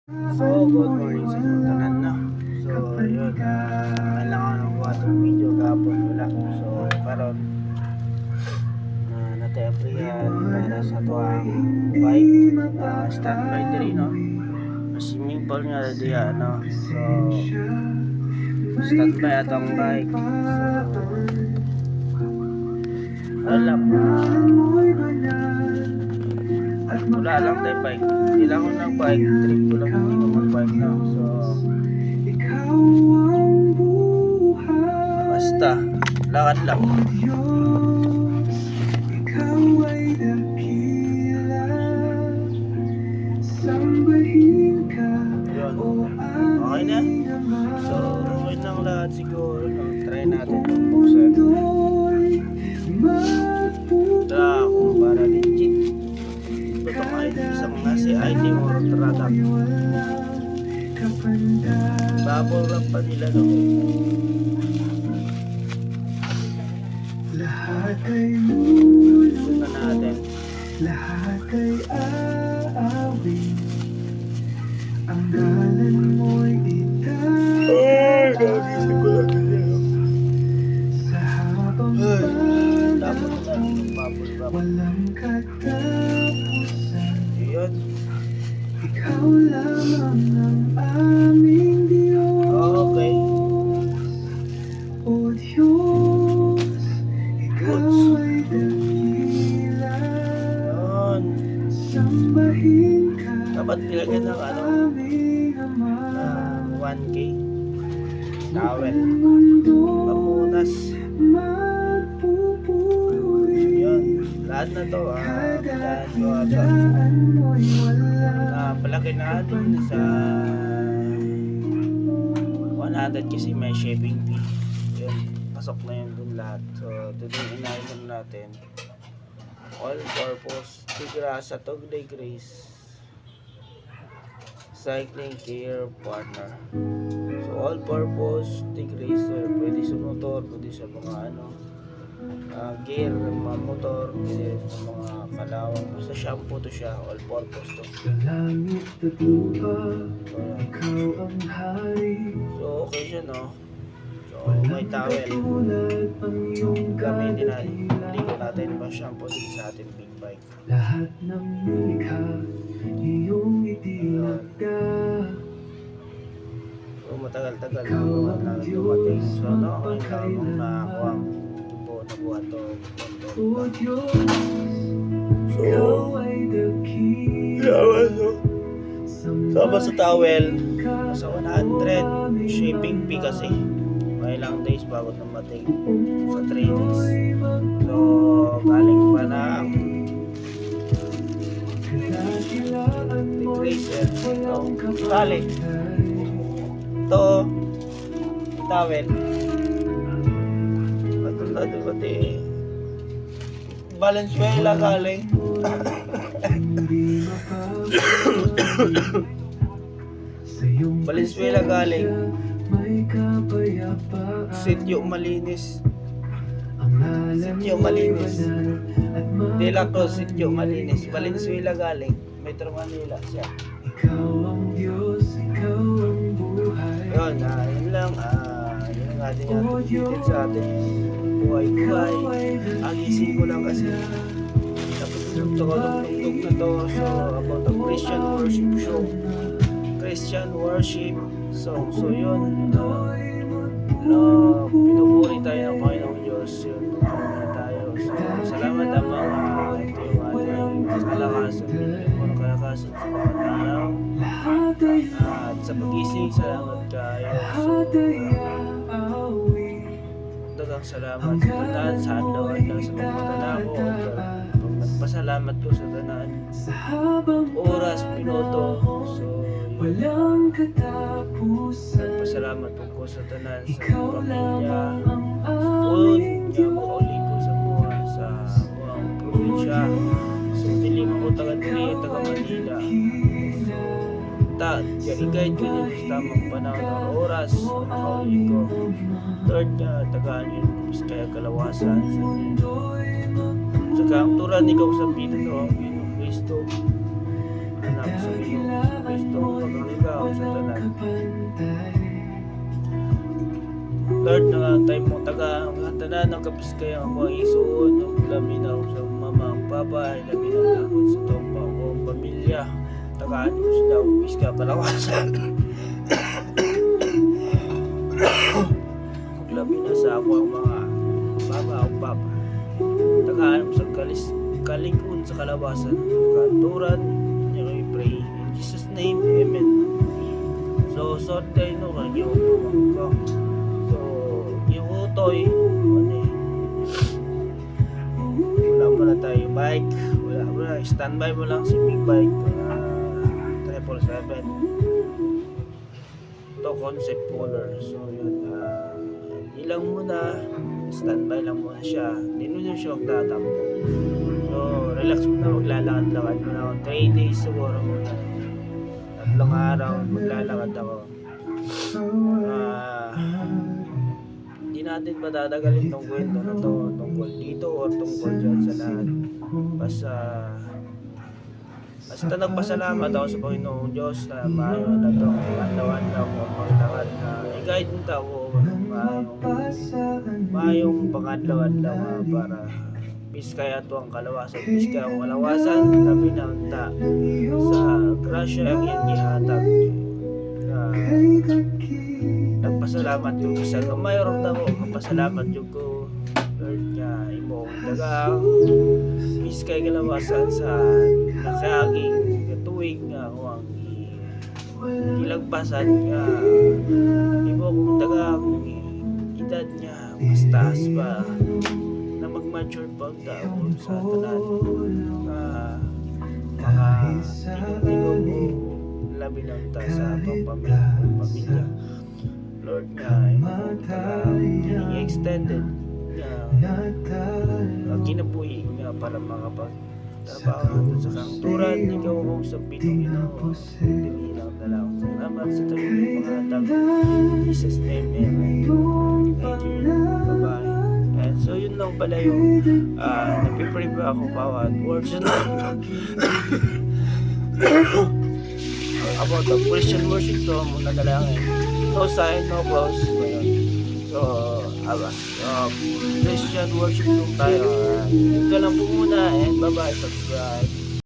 So, good morning sa inyong tanan na. So, yun, kailangan ng buhat ng video kapon wala. So, karon na-teprihan para sa tuwang bike na standby diri, no? Swimming pool nga diya, no? So, standby atong bike. So, wala pa. Wala lang tayo bike. Hindi lang ako nag-bike. Trip ko lang hindi ko mag-bike na. So, basta, lakad lang. Yun. Okay na? So, wait lang lahat siguro. No? Try natin itong buksan. Kung para legit. Itong ID, isang nasi ID mo tradak. Bubble wrap pa nila, no? Lahat ay Punta natin. lahat ay aawin. Ang dalan mo'y itaas. Ay, nagising ko lang ganyan. Sa habang Dapat na yung bubble wrap. walang katapusan. Yun. Ikaw lamang ang aming Diyos. Okay. O Diyos, ikaw ay dakila. Yun. Sambahin ka. Dapat nilagyan ng ano, Aming Ama. 1K. Towel. Mundo Pamunas. magpupuri. Yun. Lahat na to. Daan mo'y wala. Palagay natin sa 100 kasi may shipping fee. Yun. Pasok na yun dun lahat. So, today inahin natin. All-purpose Tigrasa Tugday Grace Cycling Care Partner. So, all-purpose Tigracer. Pwede sa motor, pwede sa mga gear, mga motor, pwede sa mga kalawang. Basta shampoo to siya, all-purpose to. Sa langit at lupa, So, ikaw ang hari. so okay siya, no? So, may Walang towel. katulad ang iyong Gamitin natin. kadakila. Ligo natin ba shampoo din sa ating big bike. Lahat ng nilikha, iyong itinagda. So, matagal-tagal na buhat na dumating. So, no, okay na nung nakakuha ang tubo na buhat to. O Diyos, ikaw ay dakila. Sama sa towel, ka nasa 100. Shipping fee kasi. May ilang days bago dumating. Sa 3 days. So, galing pa na ang Tigracer. So, galing. Ito, towel. Patulad pati Valenzuela galing. Valenzuela galing. Sityo Malinis. Sityo Malinis. De La Cruz, Sityo Malinis. Valenzuela galing. Metro Manila siya. Ikaw ang Diyos, ikaw ang buhay. Yun, yun lang. Yun ang ating attributed sa ating buhay-buhay. Ang isip ko lang kasi tapos yung tugtog na to. So, about the Christian worship show. Christian worship song. So, yun. Pinupuri tayo ng Panginoong Diyos. Yun, na tayo. So, salamat naman. Ito yung ating kalakasan. Yung kalakasan sa bawat araw. At sa pagising, salamat kayo. So, dagang salamat sa tanan, sa adlaw-adlaw sa pagpatanako. Nagpasalamat ko sa tanan. Oras, minuto. So, Walang katapusan. nagpasalamat po ko sa tanan, sa Ikaw pamilya. lamang ang Pulot aming niya makauli ko sa buwan sa buwang probinsya. So, dilim ako taga-Diri, taga-Manila. I-guide ko din sa tamang panahon ng oras na makauli ko. Third nga, tagaan yun kaya kalawasan sa kaangturan ni Kausap Pito sa Panginoong Kristo. Anak sa Panginoong Kristo, pagkakita tao sa tanan. Lord, nakatay mo taga ang tanan ng kapis kayo ako ang isuod ng laminaw sa mama ang papa, laminaw gagod sa topa ko ang pamilya. Tagaan mo sila upis ka palawasan. Laminaw sa ako ang mga mama ang papa. Tagaan mo sa kalingon sa kalawasan. Kanturan niya kayo pray. In Jesus name, Amen. So, tayo no kanyo pumangkang. So, yung utoy, wala muna tayo bike, wala, standby mo lang si big bike, 777 to concept color. So yun, hindi lang muna, standby lang muna siya, hindi muna siya magtatampo. So relax muna, maglalakad-lakad muna ako 3 days siguro muna, 3 araw maglalakad ako. Hindi natin patatagalin tong kwento na to tungkol dito o tungkol dyan sa lahat. Basta nagpasalamat ako sa Panginoong Diyos na maayo na to andawan na ako maglakad na i-guide mo ako maayong pangadlaw-adlaw para biskaya to ang kalawasan, biskaya ang kalawasan kami na unta sa grasya ang iyang gihatag. Nagpasalamat yung isa ka mayroon na ako, kapasalamat yung ko Lord nga imong dagang biskay kalawasan sa nakaging katuwing nga ako ang ilagpasan nga imong dagang edad niya mas taas pa na mag-mature pag tao sa tanan mga tigong mo labi ng ta sa pamilya. Lord nga imong dagang extended ang kinabuhi nga para makapagtrabaho natin sa kangturan. Ikaw kong sa pitong dinilang na lang. Salamat sa tayo ng mga hatag. Jesus name, Amen. Thank you. Bye-bye. And so yun lang pala yung napipray pa ako bawat words na about the Christian worship. So muna na lang no sign, no cross. So Christian worship yung tayo. Yun ka lang po muna and bye-bye, subscribe.